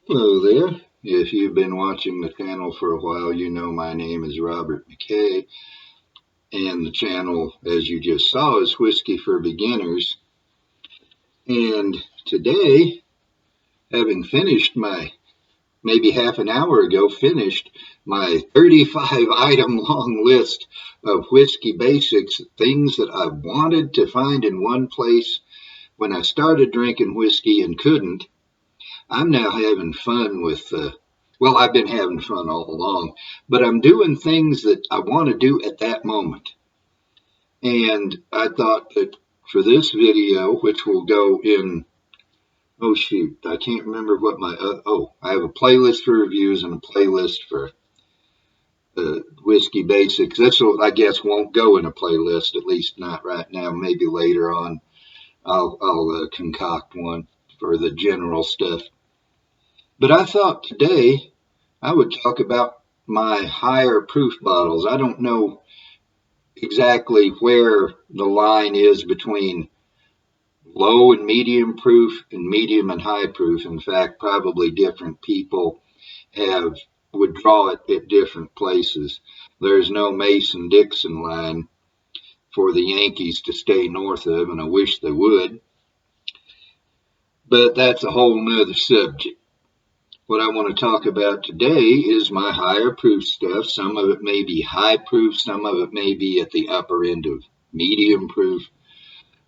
Hello there. If you've been watching the channel for a while, you know my name is Robert McKay, and the channel, as you just saw, is Whiskey for Beginners. And today, having finished maybe half an hour ago, finished my 35 item long list of Whiskey Basics, things that I wanted to find in one place when I started drinking whiskey and couldn't. I'm now having fun with, well, I've been having fun all along, but I'm doing things that I want to do at that moment. And I thought that for this video, which will go in, oh shoot, I can't remember what I have a playlist for reviews and a playlist for Whiskey Basics. This will, I guess, won't go in a playlist, at least not right now. Maybe later on I'll concoct one for the general stuff. But I thought today I would talk about my higher proof bottles. I don't know exactly where the line is between low and medium proof and medium and high proof. In fact, probably different people would draw it at different places. There's no Mason-Dixon line for the Yankees to stay north of, and I wish they would. But that's a whole nother subject. What I want to talk about today is my higher proof stuff. Some of it may be high proof, some of it may be at the upper end of medium proof.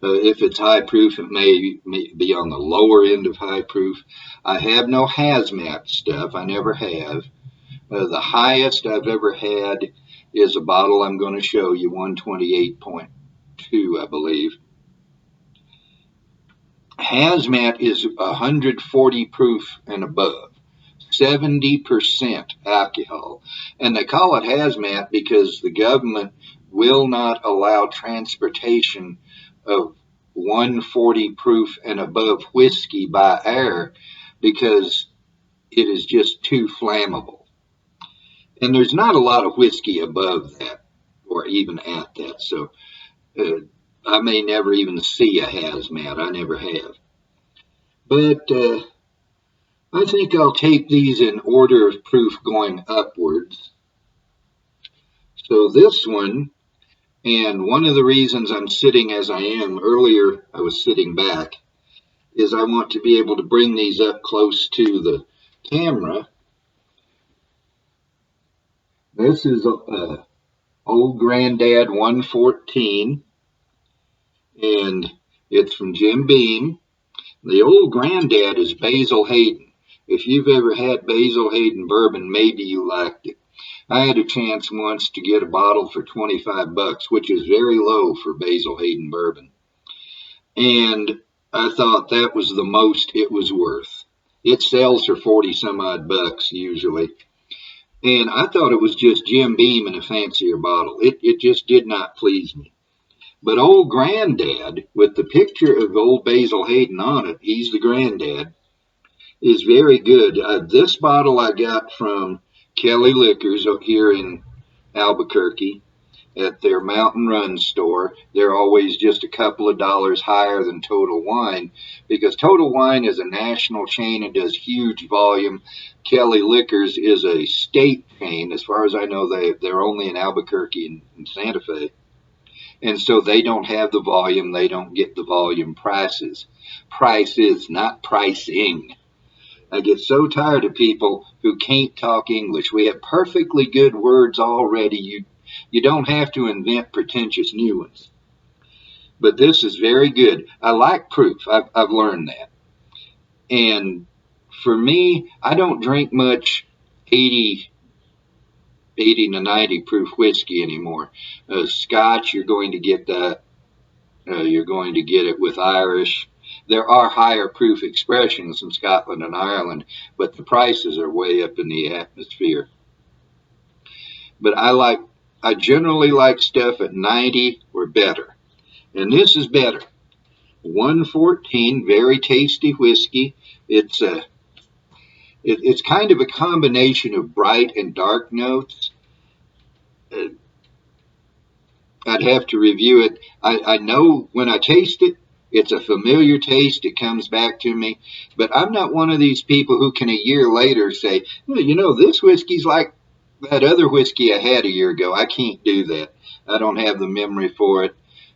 If it's high proof, it may be on the lower end of high proof. I have no hazmat stuff. I never have. The highest I've ever had is a bottle I'm going to show you, 128.2, I believe. Hazmat is 140 proof and above. 70% alcohol. And they call it hazmat because the government will not allow transportation of 140 proof and above whiskey by air because it is just too flammable. And there's not a lot of whiskey above that or even at that. So I may never even see a hazmat. I never have. But I think I'll take these in order of proof going upwards. So this one, and one of the reasons I'm sitting as I am, earlier I was sitting back, is I want to be able to bring these up close to the camera. This is Old Granddad 114, and it's from Jim Beam. The Old Granddad is Basil Hayden. If you've ever had Basil Hayden bourbon, maybe you liked it. I had a chance once to get a bottle for 25 bucks, which is very low for Basil Hayden bourbon. And I thought that was the most it was worth. It sells for 40 some odd bucks usually. And I thought it was just Jim Beam in a fancier bottle. It just did not please me. But Old Granddad, with the picture of old Basil Hayden on it, he's the granddad, is very good. This bottle I got from Kelly Liquors here in Albuquerque at their Mountain Run store. They're always just a couple of dollars higher than Total Wine because Total Wine is a national chain and does huge volume. Kelly Liquors is a state chain. As far as I know, they're only in Albuquerque and Santa Fe. And so they don't have the volume. They don't get the volume prices. Prices, not pricing. I get so tired of people who can't talk English. We have perfectly good words already. You don't have to invent pretentious new ones. But this is very good. I like proof. I've learned that. And for me, I don't drink much 80 to 90 proof whiskey anymore. Scotch, you're going to get that. You're going to get it with Irish. There are higher proof expressions in Scotland and Ireland, but the prices are way up in the atmosphere. But I generally like stuff at 90 or better. And this is better. 114, very tasty whiskey. It's kind of a combination of bright and dark notes. I'd have to review it. I know when I taste it, It's a familiar taste. It comes back to me. But I'm not one of these people who can a year later say, well, you know, this whiskey's like that other whiskey I had a year ago. I can't do that. I don't have the memory for it.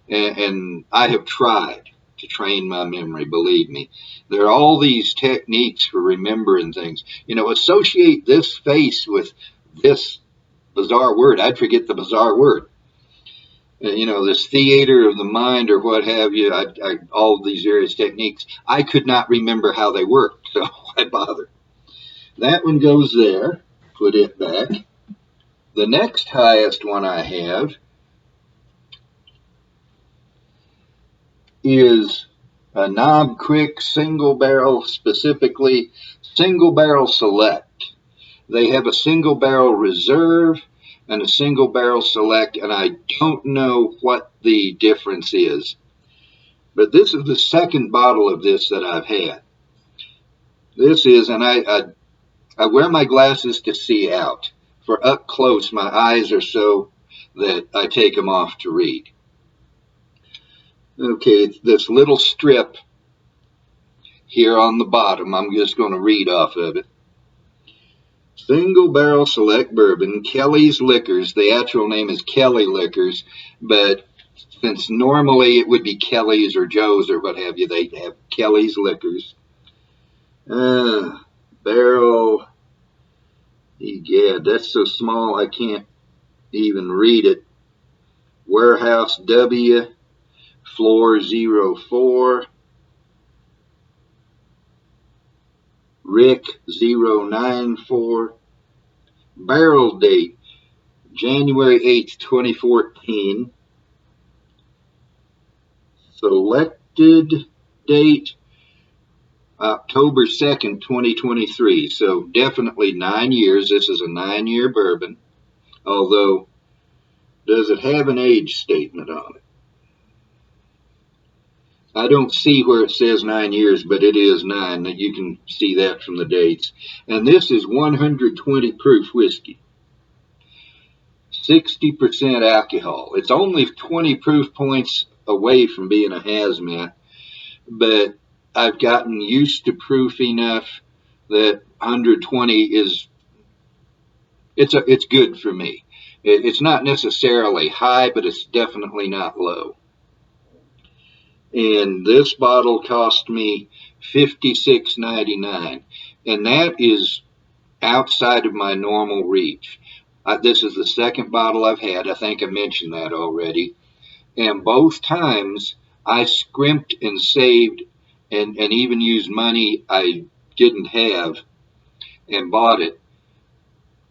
And I have tried to train my memory, believe me. There are all these techniques for remembering things. You know, associate this face with this bizarre word. I'd forget the bizarre word. You know, this theater of the mind or what have you, all of these various techniques, I could not remember how they worked, so why bother? That one goes there. Put it back. The next highest one I have is a Knob Creek single barrel, specifically single barrel select. They have a single barrel reserve and a single barrel select, and I don't know what the difference is. But this is the second bottle of this that I've had. This is, and I wear my glasses to see out. For up close, my eyes are so that I take them off to read. Okay, this little strip here on the bottom, I'm just going to read off of it. Single barrel select bourbon, Kelly's Liquors. The actual name is Kelly Liquors, but since normally it would be Kelly's or Joe's or what have you, they have Kelly's Liquors. Barrel, yeah, that's so small I can't even read it. Warehouse W, floor 04, Rick 094, barrel date January 8th, 2014, selected date October 2nd, 2023. So definitely 9 years. This is a 9-year bourbon. Although, does it have an age statement on it? I don't see where it says 9 years, but it is 9. You can see that from the dates. And this is 120 proof whiskey. 60% alcohol. It's only 20 proof points away from being a hazmat, but I've gotten used to proof enough that 120 is it's good for me. It's not necessarily high, but it's definitely not low. And this bottle cost me $56.99, and that is outside of my normal reach. This is the second bottle I've had. I think I mentioned that already. And both times I scrimped and saved and even used money I didn't have and bought it.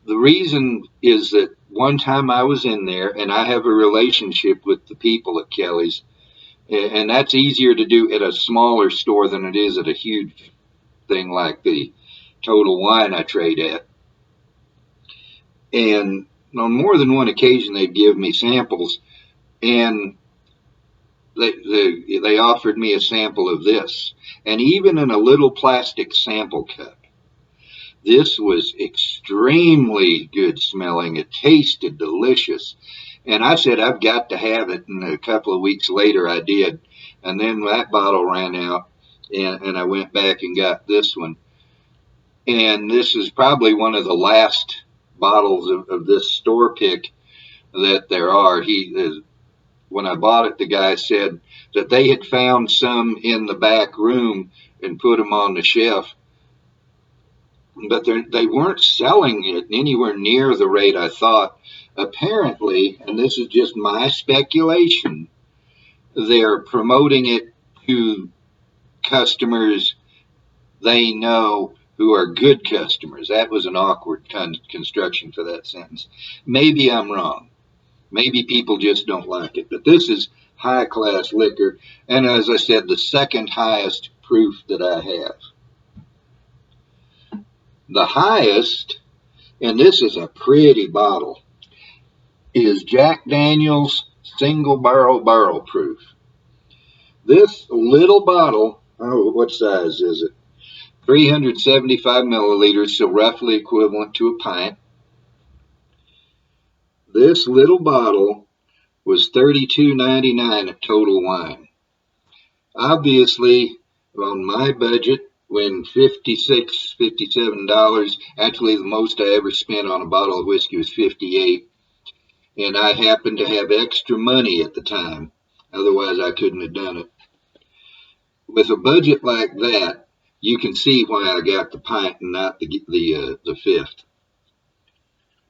The reason is that one time I was in there, and I have a relationship with the people at Kelly's, and that's easier to do at a smaller store than it is at a huge thing like the Total Wine I trade at. And on more than one occasion, they'd give me samples, and they offered me a sample of this, and even in a little plastic sample cup. This was extremely good smelling. It tasted delicious. And I said, I've got to have it. And a couple of weeks later, I did. And then that bottle ran out, and I went back and got this one. And this is probably one of the last bottles of this store pick that there are. When I bought it, the guy said that they had found some in the back room and put them on the shelf. But they weren't selling it anywhere near the rate I thought. Apparently, and this is just my speculation, they're promoting it to customers they know who are good customers. That was an awkward construction for that sentence. Maybe I'm wrong. Maybe people just don't like it. But this is high-class liquor, and as I said, the second highest proof that I have. The highest, and this is a pretty bottle, is Jack Daniel's Single Barrel Proof. This little bottle, what size is it? 375 milliliters, so roughly equivalent to a pint. This little bottle was $32.99 at Total Wine. Obviously, on my budget, when $56, $57, actually the most I ever spent on a bottle of whiskey was $58, and I happened to have extra money at the time. Otherwise, I couldn't have done it. With a budget like that, you can see why I got the pint and not the fifth.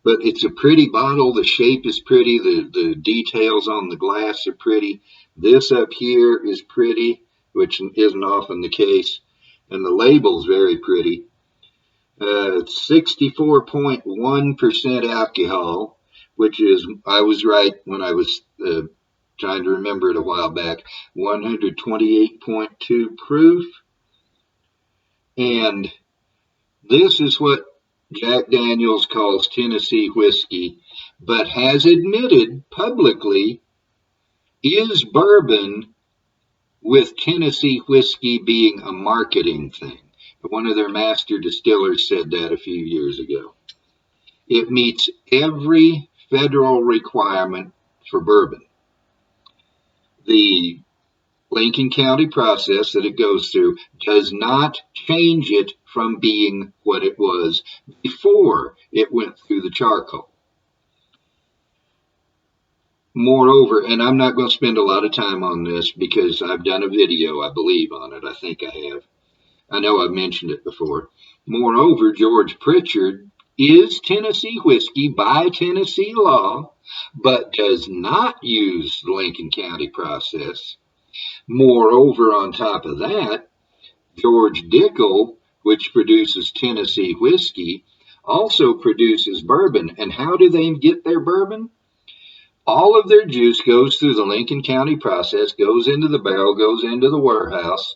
But it's a pretty bottle. The shape is pretty. The details on the glass are pretty. This up here is pretty, which isn't often the case. And the label's very pretty. 64.1% alcohol, which is, I was right when I was trying to remember it a while back, 128.2 proof. And this is what Jack Daniels calls Tennessee whiskey, but has admitted publicly is bourbon, with Tennessee whiskey being a marketing thing. One of their master distillers said that a few years ago. It meets every federal requirement for bourbon. The Lincoln County process that it goes through does not change it from being what it was before it went through the charcoal. Moreover, and I'm not going to spend a lot of time on this because I've done a video, I believe, on it. I think I have. I know I've mentioned it before. Moreover, George Pritchard is Tennessee whiskey by Tennessee law, but does not use the Lincoln County process. Moreover, on top of that, George Dickel, which produces Tennessee whiskey, also produces bourbon. And how do they get their bourbon? All of their juice goes through the Lincoln County process, goes into the barrel, goes into the warehouse.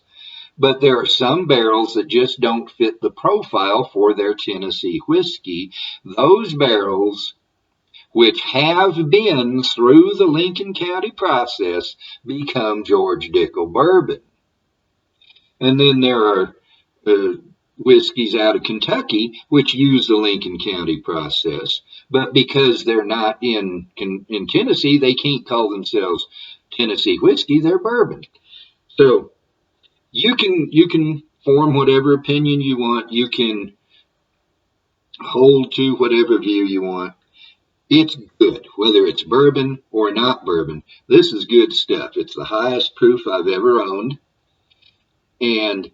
But there are some barrels that just don't fit the profile for their Tennessee whiskey. Those barrels, which have been through the Lincoln County process, become George Dickel bourbon. And then there are whiskeys out of Kentucky which use the Lincoln County process. But because they're not in Tennessee, they can't call themselves Tennessee whiskey. They're bourbon. So you can form whatever opinion you want. You can hold to whatever view you want. It's good, whether it's bourbon or not bourbon. This is good stuff. It's the highest proof I've ever owned. And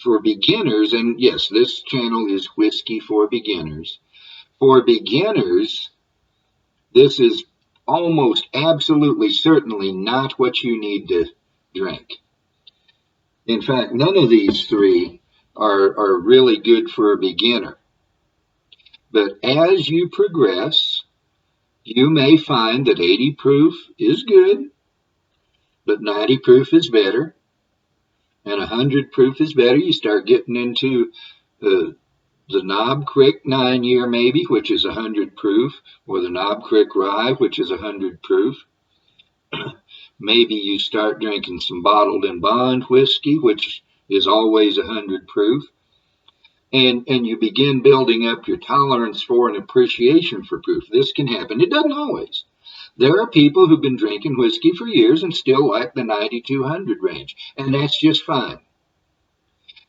for beginners, and yes, this channel is Whiskey for Beginners. For beginners, this is almost absolutely certainly not what you need to drink. In fact, none of these three are really good for a beginner. But as you progress, you may find that 80 proof is good, but 90 proof is better, and 100 proof is better. You start getting into the Knob Creek 9-year maybe, which is 100 proof, or the Knob Creek Rye, which is 100 proof. Maybe you start drinking some bottled and bond whiskey, which is always 100 proof. And you begin building up your tolerance for and appreciation for proof. This can happen. It doesn't always. There are people who've been drinking whiskey for years and still like the 90-100 range, and that's just fine.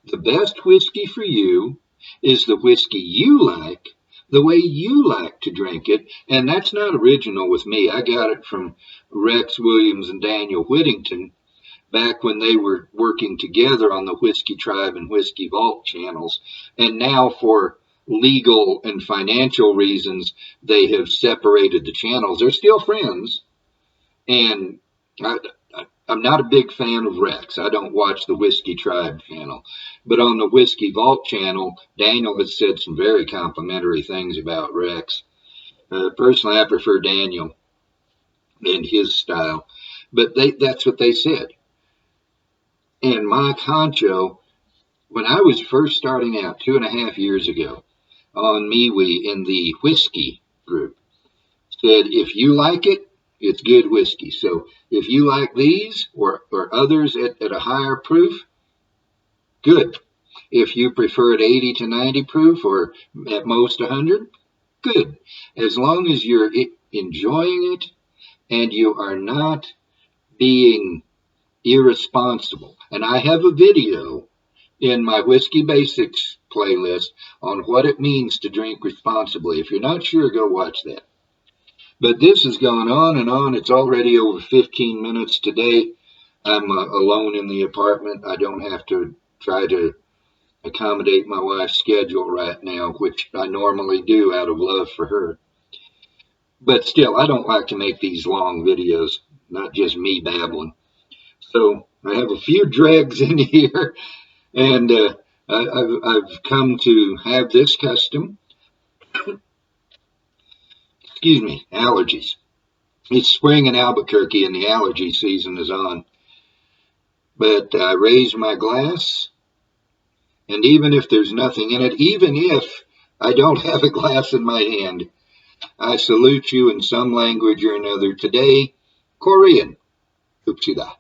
The best whiskey for you is the whiskey you like, the way you like to drink it, and that's not original with me. I got it from Rex Williams and Daniel Whittington back when they were working together on the Whiskey Tribe and Whiskey Vault channels. And now for legal and financial reasons, they have separated the channels. They're still friends. And I'm not a big fan of Rex. I don't watch the Whiskey Tribe channel. But on the Whiskey Vault channel, Daniel has said some very complimentary things about Rex. Personally, I prefer Daniel and his style. But that's what they said. And Mike Honcho, when I was first starting out 2.5 years ago on MeWe in the whiskey group, said if you like it, it's good whiskey. So if you like these or others at a higher proof, good. If you prefer it 80 to 90 proof or at most 100, good. As long as you're enjoying it and you are not being irresponsible. And I have a video in my Whisky Basics playlist on what it means to drink responsibly. If you're not sure, go watch that. But this has gone on and on. It's already over 15 minutes today. I'm alone in the apartment. I don't have to try to accommodate my wife's schedule right now, which I normally do out of love for her. But still, I don't like to make these long videos, not just me babbling. So I have a few dregs in here, and I've come to have this custom. Excuse me, allergies. It's spring in Albuquerque and the allergy season is on. But I raise my glass, and even if there's nothing in it, even if I don't have a glass in my hand, I salute you in some language or another. Today, Korean. Kupsida.